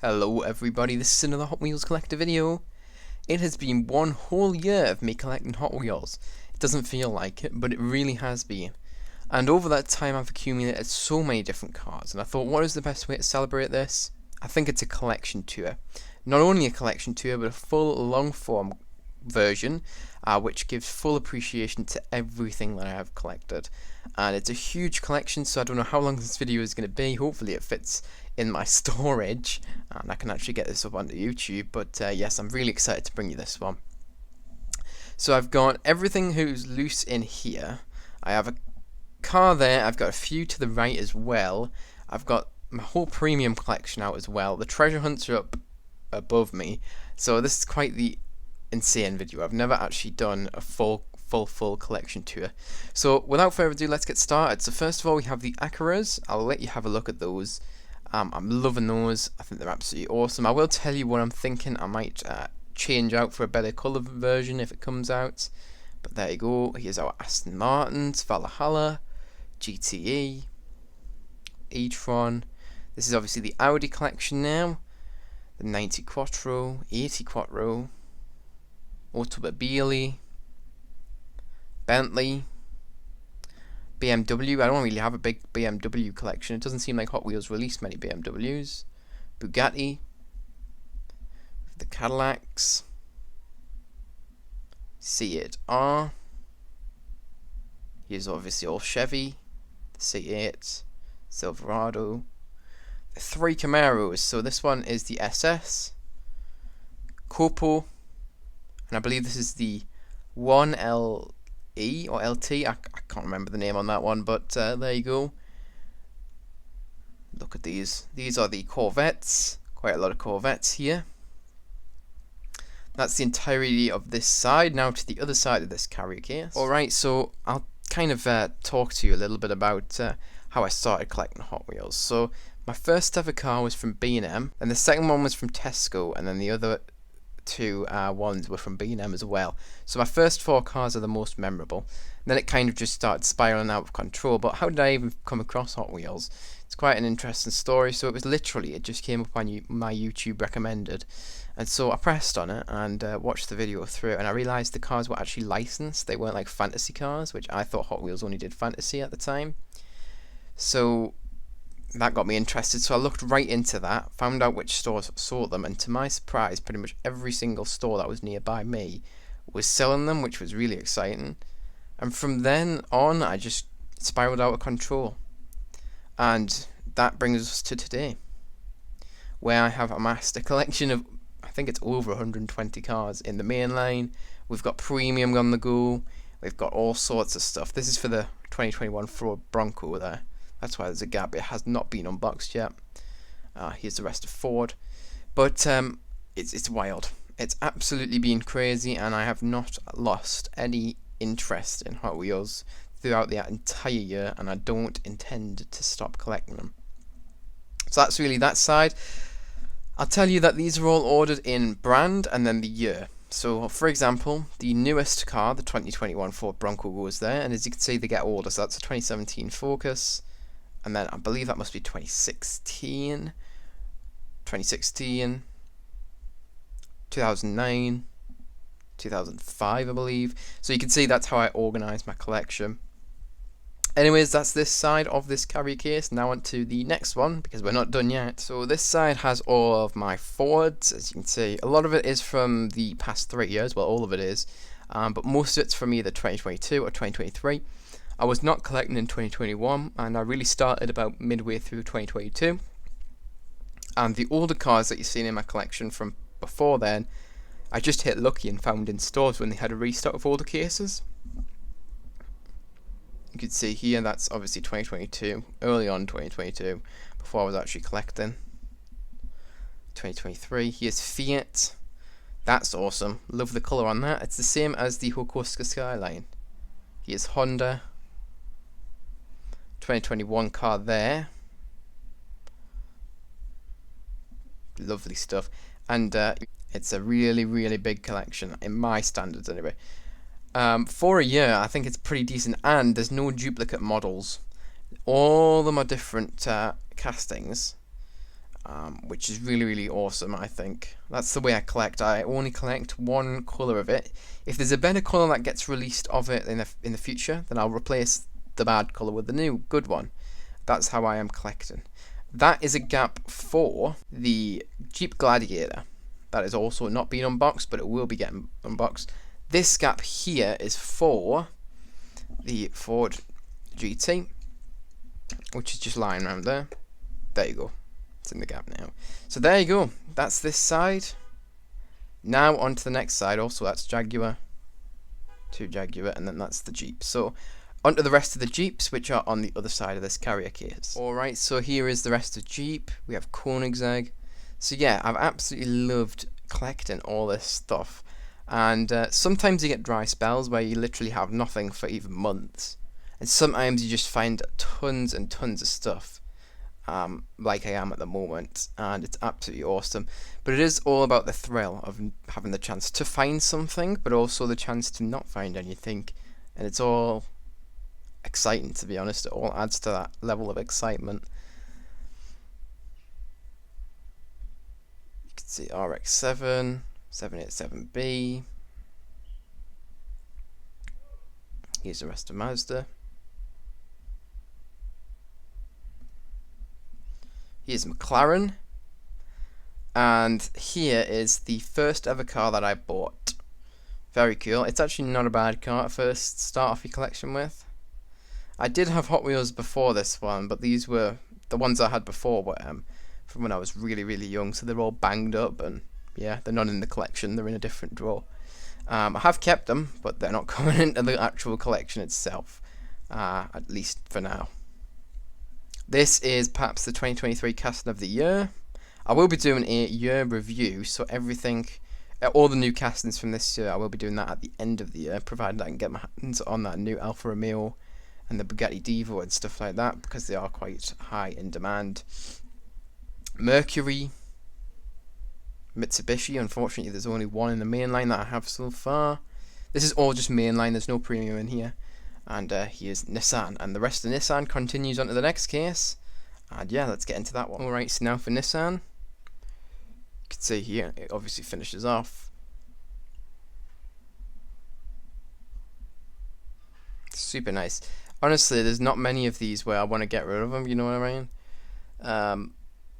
Hello everybody, this is another Hot Wheels Collector video. It has been one whole year of me collecting Hot Wheels. It doesn't feel like it, but it really has been. And over that time I've accumulated so many different cars, and I thought, what is the best way to celebrate this? I think it's a collection tour. Not only a collection tour, but a full long form version, which gives full appreciation to everything that I have collected. And it's a huge collection, so I don't know how long this video is going to be. Hopefully it fits in my storage and I can actually get this up onto YouTube. But yes, I'm really excited to bring you this one. So I've got everything who's loose in here. I have a car there, I've got a few to the right as well. I've got my whole premium collection out as well. The treasure hunts are up above me, so this is quite the insane video. I've never actually done a full collection tour. So without further ado, let's get started. So first of all, we have the Acuras. I'll let you have a look at those. I'm loving those. I think they're absolutely awesome. I will tell you what I'm thinking. I might change out for a better colour version if it comes out. But there you go. Here's our Aston Martins, Valhalla, GTE, e-tron. This is obviously the Audi collection now. The 90 Quattro, 80 Quattro, Automobili, Bentley, BMW. I don't really have a big BMW collection. It doesn't seem like Hot Wheels released many BMWs. Bugatti, the Cadillacs, C8 R. Here's obviously all Chevy, the C8, Silverado, the 3 Camaros. So this one is the SS, Copo, and I believe this is the 1LE or LT. I can't remember the name on that one, but there you go. Look at these. These are the Corvettes. Quite a lot of Corvettes here. That's the entirety of this side. Now to the other side of this carrier case. Alright, so I'll kind of talk to you a little bit about how I started collecting Hot Wheels. So my first ever car was from B&M, and the second one was from Tesco, and then the other two ones were from B&M as well. So my first 4 cars are the most memorable. And then it kind of just started spiraling out of control. But how did I even come across Hot Wheels? It's quite an interesting story. So it just came up on my YouTube recommended, and so I pressed on it and watched the video through, and I realised the cars were actually licensed. They weren't like fantasy cars, which I thought Hot Wheels only did fantasy at the time. So that got me interested, so I looked right into that, found out which stores sold them, and to my surprise, pretty much every single store that was nearby me was selling them, which was really exciting. And from then on, I just spiraled out of control. And that brings us to today, where I have amassed a collection of, I think it's over 120 cars in the main line. We've got premium on the go, we've got all sorts of stuff. This is for the 2021 Ford Bronco there. That's why there's a gap. It has not been unboxed yet. Here's the rest of Ford. But it's wild. It's absolutely been crazy, and I have not lost any interest in Hot Wheels throughout the entire year, and I don't intend to stop collecting them. So that's really that side. I'll tell you that these are all ordered in brand and then the year. So, for example, the newest car, the 2021 Ford Bronco, goes there, and as you can see, they get older. So that's a 2017 Focus. And then I believe that must be 2016, 2009, 2005, I believe. So you can see that's how I organise my collection. Anyways, that's this side of this carrier case. Now on to the next one, because we're not done yet. So this side has all of my Fords, as you can see. A lot of it is from the past 3 years, well, all of it is. But most of it's from either 2022 or 2023. I was not collecting in 2021, and I really started about midway through 2022. And the older cars that you've seen in my collection from before then, I just hit lucky and found in stores when they had a restock of older cases. You can see here, that's obviously 2022, early on 2022, before I was actually collecting. 2023, here's Fiat. That's awesome, love the colour on that. It's the same as the Yokosuka Skyline. Here's Honda. 2021 car there. Lovely stuff. And it's a really big collection, in my standards anyway. For a year, I think it's pretty decent, and there's no duplicate models. All of them are different castings, which is really, really awesome, I think. That's the way I collect. I only collect one colour of it. If there's a better colour that gets released of it in the future, then I'll replace the bad colour with the new good one. That's how I am collecting. That is a gap for the Jeep Gladiator. That is also not being unboxed, but it will be getting unboxed. This gap here is for the Ford GT, which is just lying around there. There you go. It's in the gap now. So there you go. That's this side. Now on to the next side. Also, that's Jaguar. 2 Jaguar, and then that's the Jeep. So onto the rest of the Jeeps, which are on the other side of this carrier case. Alright, so here is the rest of Jeep. We have Koenigsegg. So yeah, I've absolutely loved collecting all this stuff. And sometimes you get dry spells where you literally have nothing for even months. And sometimes you just find tons and tons of stuff, like I am at the moment. And it's absolutely awesome. But it is all about the thrill of having the chance to find something, but also the chance to not find anything. And it's all exciting, to be honest. It all adds to that level of excitement. You can see RX-7, 787B. Here's the rest of Mazda. Here's McLaren. And here is the first ever car that I bought. Very cool. It's actually not a bad car to first start off your collection with. I did have Hot Wheels before this one, but these were the ones I had before were from when I was really, really young, so they're all banged up, and yeah, they're not in the collection, they're in a different drawer. I have kept them, but they're not coming into the actual collection itself, at least for now. This is perhaps the 2023 casting of the year. I will be doing a year review, so everything, all the new castings from this year, I will be doing that at the end of the year, provided I can get my hands on that new Alfa Romeo and the Bugatti Divo and stuff like that, because they are quite high in demand. Mercury, Mitsubishi, unfortunately there's only one in the main line that I have so far. This is all just main line, there's no premium in here. And here's Nissan, and the rest of Nissan continues on to the next case. And yeah, let's get into that one. Alright, so now for Nissan. You can see here, it obviously finishes off. Super nice. Honestly, there's not many of these where I want to get rid of them, you know what I mean?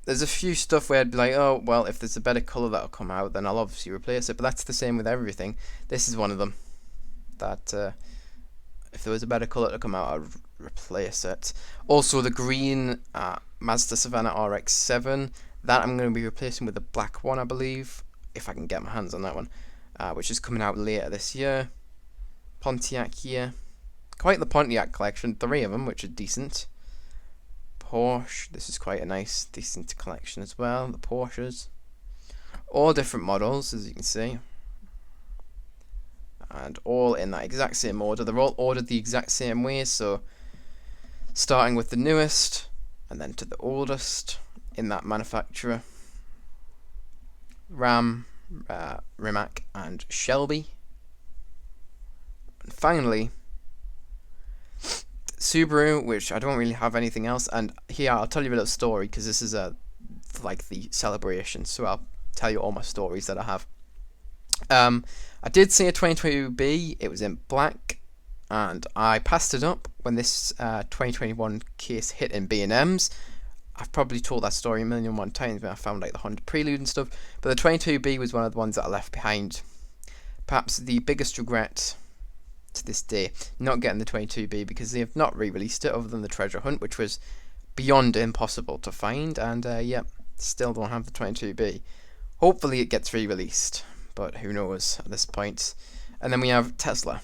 There's a few stuff where I'd be like, oh, well, if there's a better colour that'll come out, then I'll obviously replace it. But that's the same with everything. This is one of them. That, if there was a better colour to come out, I'd replace it. Also, the green Mazda Savannah RX-7, that I'm going to be replacing with the black one, I believe, if I can get my hands on that one, which is coming out later this year. Pontiac here. Quite the Pontiac collection, 3 of them, which are decent. Porsche, this is quite a nice, decent collection as well, the Porsches. All different models, as you can see. And all in that exact same order. They're all ordered the exact same way, so starting with the newest, and then to the oldest in that manufacturer. Ram, Rimac, and Shelby. And finally, Subaru, which I don't really have anything else, and here I'll tell you a little story because this is like the celebration, so I'll tell you all my stories that I have. I did see a 2022B, it was in black, and I passed it up when this 2021 case hit in B&M's. I've probably told that story a million and one times when I found like the Honda Prelude and stuff, but the 22B was one of the ones that I left behind. Perhaps the biggest regret to this day, not getting the 22B, because they have not re-released it other than the Treasure Hunt, which was beyond impossible to find, and yeah, still don't have the 22B. Hopefully it gets re-released, but who knows at this point. And then we have Tesla,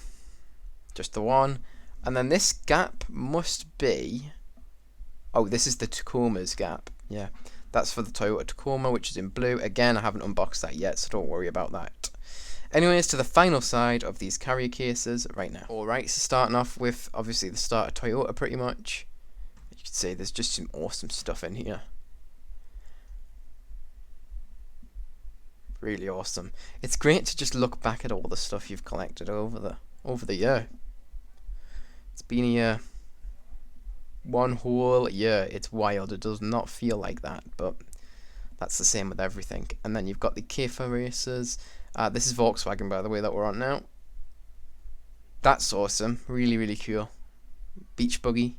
just the one, and then this gap must be, oh, this is the Tacoma's gap, yeah, that's for the Toyota Tacoma, which is in blue. Again, I haven't unboxed that yet, so don't worry about that. Anyways, to the final side of these carrier cases right now. Alright, so starting off with, obviously, the start of Toyota pretty much. You can see there's just some awesome stuff in here. Really awesome. It's great to just look back at all the stuff you've collected over the year. It's been a year. One whole year. It's wild. It does not feel like that, but That's the same with everything. And then you've got the Käfer racers. This is Volkswagen, by the way, that we're on now. That's awesome. Really, really cool. Beach Buggy.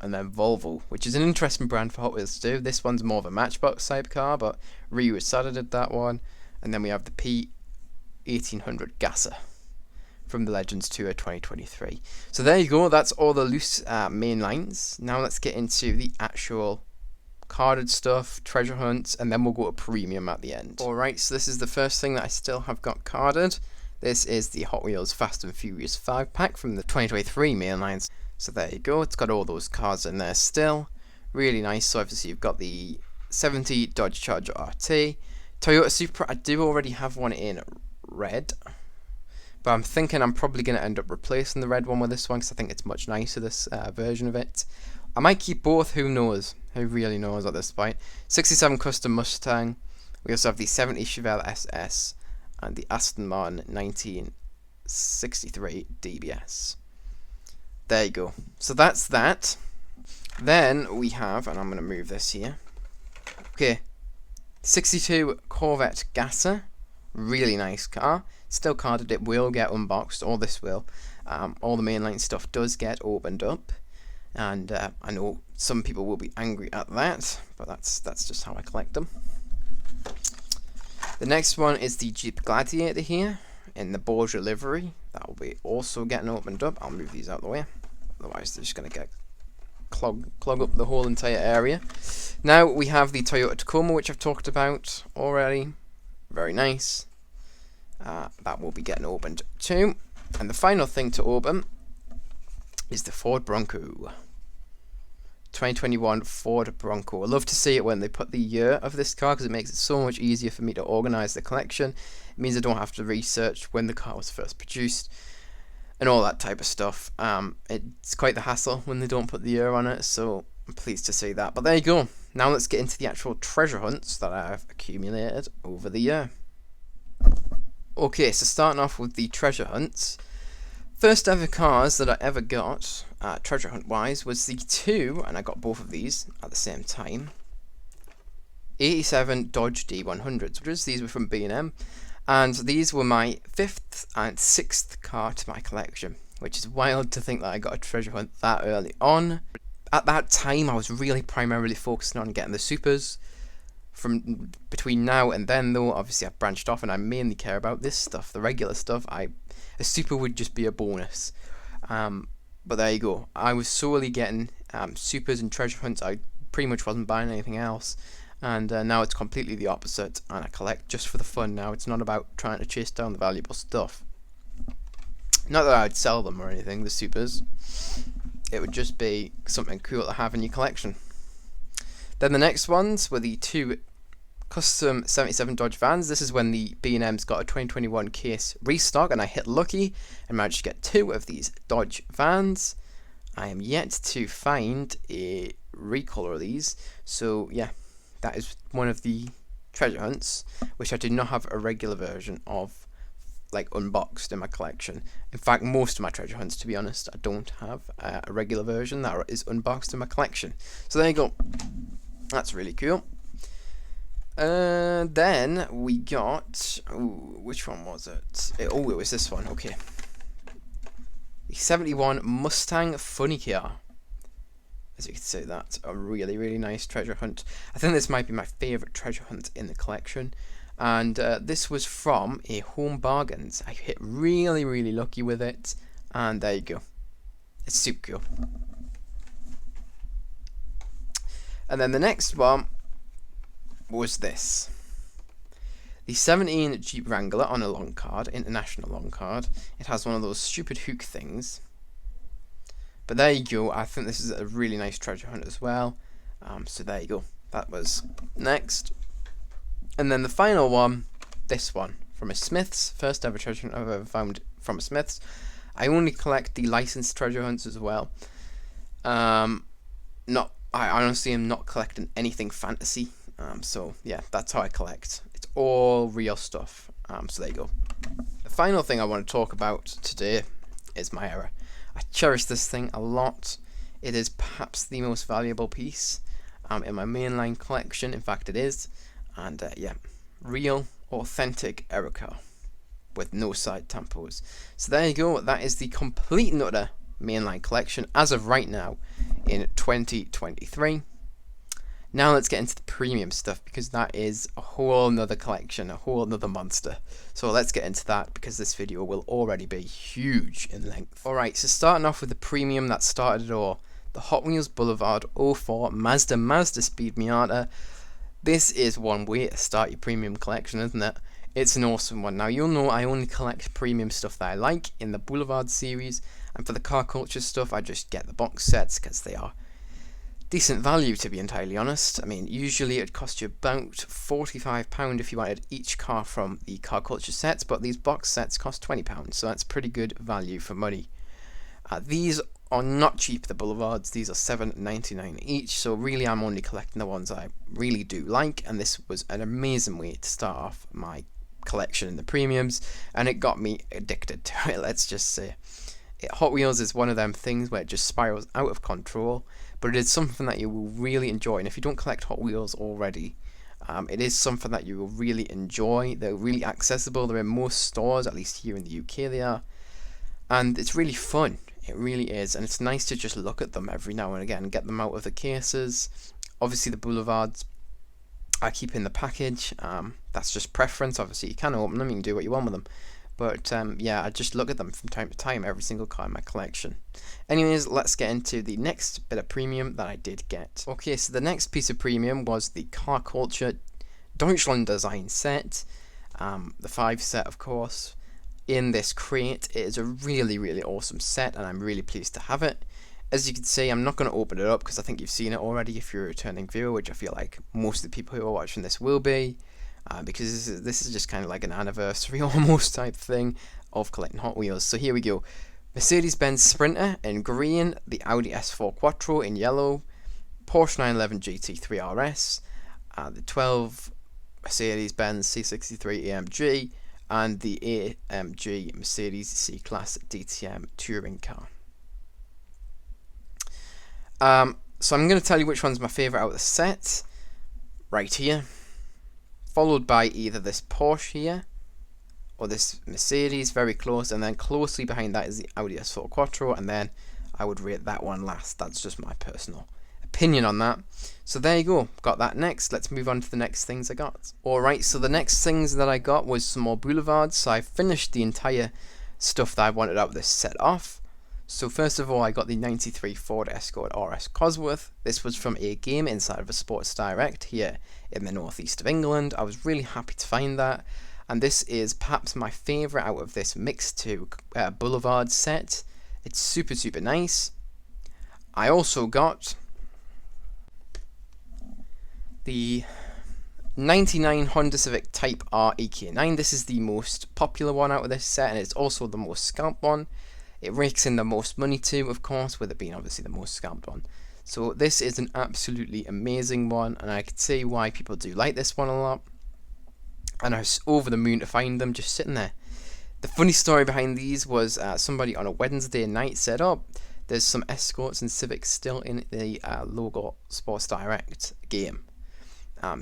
And then Volvo, which is an interesting brand for Hot Wheels to do. This one's more of a Matchbox type car, but Ryu Asada did that one. And then we have the P1800 Gasser from the Legends Tour 2023. So there you go. That's all the loose main lines. Now let's get into the actual carded stuff, treasure hunts, and then we'll go to premium at the end. Alright, so this is the first thing that I still have got carded. This is the Hot Wheels Fast and Furious 5 pack from the 2023 main lines. So there you go, it's got all those cards in there still. Really nice. So obviously you've got the 70 Dodge Charger RT. Toyota Supra, I do already have one in red. But I'm thinking I'm probably going to end up replacing the red one with this one because I think it's much nicer, this version of it. I might keep both, who knows? Who really knows at this point? 67 Custom Mustang. We also have the 70 Chevelle SS and the Aston Martin 1963 DBS. There you go. So that's that. Then we have, and I'm going to move this here. Okay. 62 Corvette Gasser. Really nice car. Still carded, it will get unboxed, or this will. All the mainline stuff does get opened up. And I know some people will be angry at that, but that's just how I collect them. The next one is the Jeep Gladiator here in the Borgia livery. That will be also getting opened up. I'll move these out of the way, otherwise they're just going to get clog up the whole entire area. Now we have the Toyota Tacoma, which I've talked about already. Very nice. That will be getting opened too. And the final thing to open is the Ford Bronco. 2021 Ford Bronco. I love to see it when they put the year of this car because it makes it so much easier for me to organise the collection. It means I don't have to research when the car was first produced and all that type of stuff. It's quite the hassle when they don't put the year on it, so I'm pleased to see that. But there you go. Now let's get into the actual treasure hunts that I've accumulated over the year. Okay, so starting off with the treasure hunts. First ever cars that I ever got, treasure hunt wise, was the two, and I got both of these at the same time, 87 Dodge D100s. These were from B&M, and these were my 5th and 6th car to my collection, which is wild to think that I got a treasure hunt that early on. At that time, I was really primarily focusing on getting the supers. From between now and then, though, obviously I've branched off and I mainly care about this stuff, the regular stuff. A super would just be a bonus. But there you go. I was solely getting supers and treasure hunts. I pretty much wasn't buying anything else. And now it's completely the opposite. And I collect just for the fun now. It's not about trying to chase down the valuable stuff. Not that I would sell them or anything, the supers. It would just be something cool to have in your collection. Then the next ones were the two custom 77 Dodge vans. This is when the B&M's got a 2021 case restock, and I hit lucky and managed to get two of these Dodge vans. I am yet to find a recolor of these, so yeah, that is one of the treasure hunts, which I do not have a regular version of, like unboxed in my collection. In fact, most of my treasure hunts, to be honest, I don't have a regular version that is unboxed in my collection. So there you go. That's really cool. Then we got, which one was it? It was this one. Okay, the 71 Mustang Funny Car. As you can see, that's a really, really nice treasure hunt. I think this might be my favourite treasure hunt in the collection. And this was from a Home Bargains. I hit really, really lucky with it, and there you go. It's super cool. And then the next one was this. The 17 Jeep Wrangler on a long card, international long card. It has one of those stupid hook things. But there you go. I think this is a really nice treasure hunt as well. So there you go. That was next. And then the final one, this one, from a Smith's. First ever treasure hunt I've ever found from a Smith's. I only collect the licensed treasure hunts as well. I honestly am not collecting anything fantasy. So yeah, that's how I collect. It's all real stuff. So there you go. The final thing I want to talk about today is my Era. I cherish this thing a lot. It is perhaps the most valuable piece. in my mainline collection. In fact, it is. And yeah, real, authentic Erica with no side tampos. So there you go. That is the complete and utter mainline collection as of right now in 2023. Now let's get into the premium stuff, because that is a whole nother collection, a whole nother monster. So let's get into that, because this video will already be huge in length. Alright, so starting off with the premium that started it all, the Hot Wheels Boulevard 04 Mazda Speed Miata. This is one way to start your premium collection, isn't it? It's an awesome one. Now you'll know I only collect premium stuff that I like in the Boulevard series, and for the car culture stuff I just get the box sets because they are decent value, to be entirely honest. I mean, usually it'd cost you about £45 if you wanted each car from the car culture sets, but these box sets cost £20, so that's pretty good value for money. These are not cheap, the Boulevards. These are $7.99 each, so really I'm only collecting the ones I really do like, and this was an amazing way to start off my collection in the premiums, and it got me addicted to it, let's just say. Hot Wheels is one of them things where it just spirals out of control, but it is something that you will really enjoy. And if you don't collect Hot Wheels already, it is something that you will really enjoy. They're really accessible. They're in most stores, at least here in the UK they are, and it's really fun. It really is, and it's nice to just look at them every now and again, get them out of the cases. Obviously the Boulevards I keep in the package. That's just preference. Obviously you can open them, you can do what you want with them. But yeah, I just look at them from time to time, every single car in my collection. Anyways, let's get into the next bit of premium that I did get. Okay, so the next piece of premium was the Car Culture Deutschland Design set. The 5 set, of course. In this crate, it is a really, really awesome set, and I'm really pleased to have it. As you can see, I'm not going to open it up because I think you've seen it already if you're a returning viewer, which I feel like most of the people who are watching this will be. Because this is just kind of like an anniversary almost type thing of collecting Hot Wheels. So here we go. Mercedes-Benz Sprinter in green, the Audi S4 Quattro in yellow, Porsche 911 GT3 RS, the 12 Mercedes-Benz C63 AMG, and the AMG Mercedes C-Class DTM Touring car. So I'm going to tell you which one's my favourite out of the set, right here. Followed by either this Porsche here, or this Mercedes, very close, and then closely behind that is the Audi S4 Quattro, and then I would rate that one last. That's just my personal opinion on that. So there you go, got that next. Let's move on to the next things I got. Alright, so the next things that I got was some more Boulevards, so I finished the entire stuff that I wanted out of this set off. So first of all, I got the 93 Ford Escort RS Cosworth. This was from a game inside of a Sports Direct here in the northeast of England. I was really happy to find that, and this is perhaps my favourite out of this Mix 2 Boulevard set. It's super, super nice. I also got the 99 Honda Civic Type R EK9. This is the most popular one out of this set, and it's also the most scalped one. It rakes in the most money too, of course, with it being obviously the most scalped one. So this is an absolutely amazing one, and I can see why people do like this one a lot. And I was over the moon to find them just sitting there. The funny story behind these was somebody on a Wednesday night said, oh, there's some Escorts and Civics still in the Logo Sports Direct game.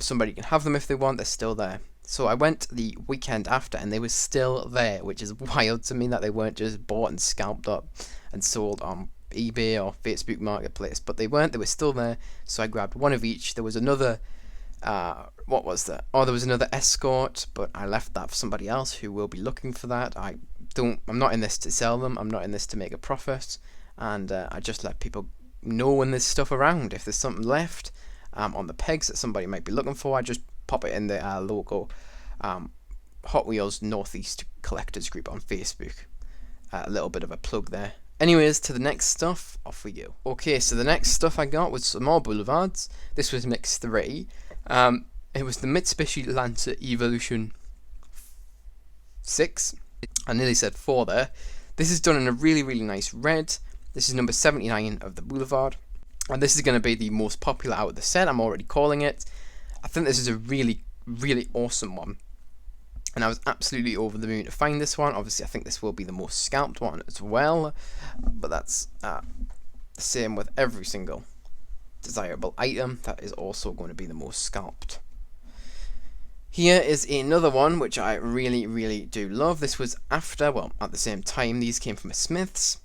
Somebody can have them if they want, they're still there. So I went the weekend after and they were still there, which is wild to me that they weren't just bought and scalped up and sold on eBay or Facebook Marketplace, but they weren't, they were still there. So I grabbed one of each. There was another, what was that? Oh, there was another Escort, but I left that for somebody else who will be looking for that. I'm not in this to sell them, I'm not in this to make a profit, and I just let people know when there's stuff around. If there's something left on the pegs that somebody might be looking for, I just pop it in the local Hot Wheels Northeast Collectors group on Facebook. A little bit of a plug there. Anyways, to the next stuff, off we go. Okay, so the next stuff I got was some more Boulevards. This was Mix 3. It was the Mitsubishi Lancer Evolution 6. I nearly said 4 there. This is done in a really, really nice red. This is number 79 of the Boulevard. And this is going to be the most popular out of the set, I'm already calling it. I think this is a really, really awesome one. And I was absolutely over the moon to find this one. Obviously, I think this will be the most scalped one as well. But that's the same with every single desirable item that is also going to be the most scalped. Here is another one which I really do love. This was after, well, at the same time, these came from a Smith's.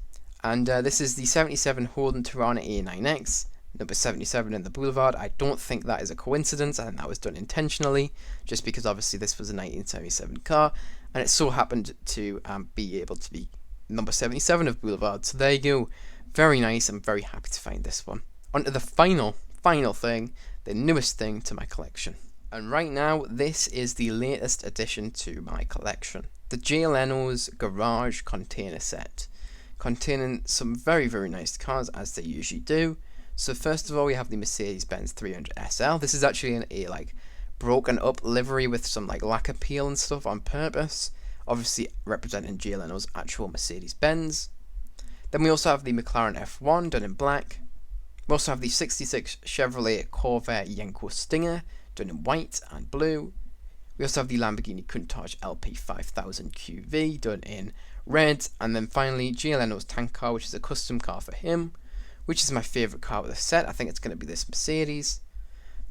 And this is the 77 Holden Torana A9X, number 77 in the Boulevard. I don't think that is a coincidence. I think that was done intentionally, just because obviously this was a 1977 car, and it so happened to be able to be number 77 of Boulevard. So there you go. Very nice. I'm very happy to find this one. On to the final thing, the newest thing to my collection. And right now, this is the latest addition to my collection. The Jay Leno's Garage Container Set, containing some very nice cars, as they usually do. So first of all, we have the Mercedes-Benz 300 SL. This is actually in a broken up livery with some lacquer peel and stuff on purpose, obviously representing Jay Leno's actual Mercedes-Benz. Then we also have the McLaren F1 done in black. We also have the 66 Chevrolet Corvair Yenko Stinger done in white and blue. We also have the Lamborghini Countach LP 5000 QV done in red. And then finally, Jay Leno's tank car, which is a custom car for him, which is my favourite car with the set. I think it's going to be this Mercedes.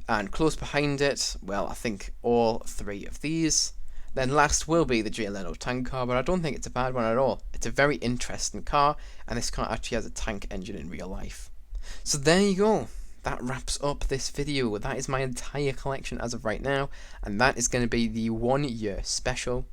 And close behind it, well, I think all three of these. Then last will be the Jay Leno tank car, but I don't think it's a bad one at all. It's a very interesting car, and this car actually has a tank engine in real life. So there you go. That wraps up this video. That is my entire collection as of right now, and that is going to be the 1 year special.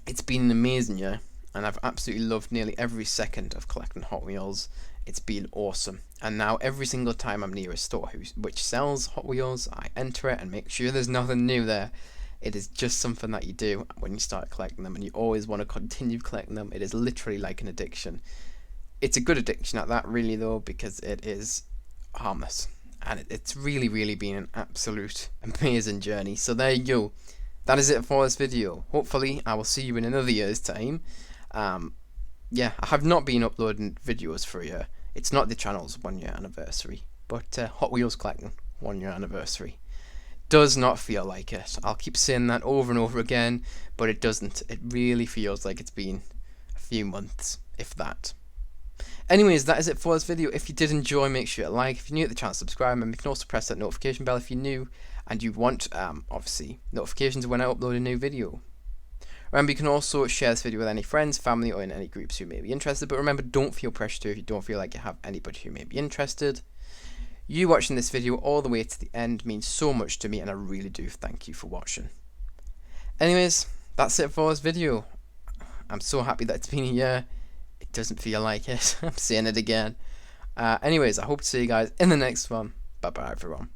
It's been an amazing year, and I've absolutely loved nearly every second of collecting Hot Wheels. It's been awesome, and now every single time I'm near a store which sells Hot Wheels, I enter it and make sure there's nothing new there. It is just something that you do when you start collecting them, and you always want to continue collecting them. It is literally like an addiction. It's a good addiction at that, really, though, because it is harmless, and it's really been an absolute amazing journey. So there you go. That is it for this video. Hopefully I will see you in another year's time. Yeah, I have not been uploading videos for a year. It's not the channel's 1 year anniversary, but Hot Wheels collecting 1 year anniversary does not feel like it. I'll keep saying that over and over again, but it doesn't. It really feels like it's been a few months, if that. Anyways, that is it for this video. If you did enjoy, make sure to like. If you're new at the channel, subscribe, and you can also press that notification bell if you're new and you want, obviously, notifications when I upload a new video. Remember, you can also share this video with any friends, family, or in any groups who may be interested. But remember, don't feel pressure to if you don't feel like you have anybody who may be interested. You watching this video all the way to the end means so much to me, and I really do thank you for watching. Anyways, that's it for this video. I'm so happy that it's been a year. It doesn't feel like it. I'm saying it again. Anyways, I hope to see you guys in the next one. Bye bye, everyone.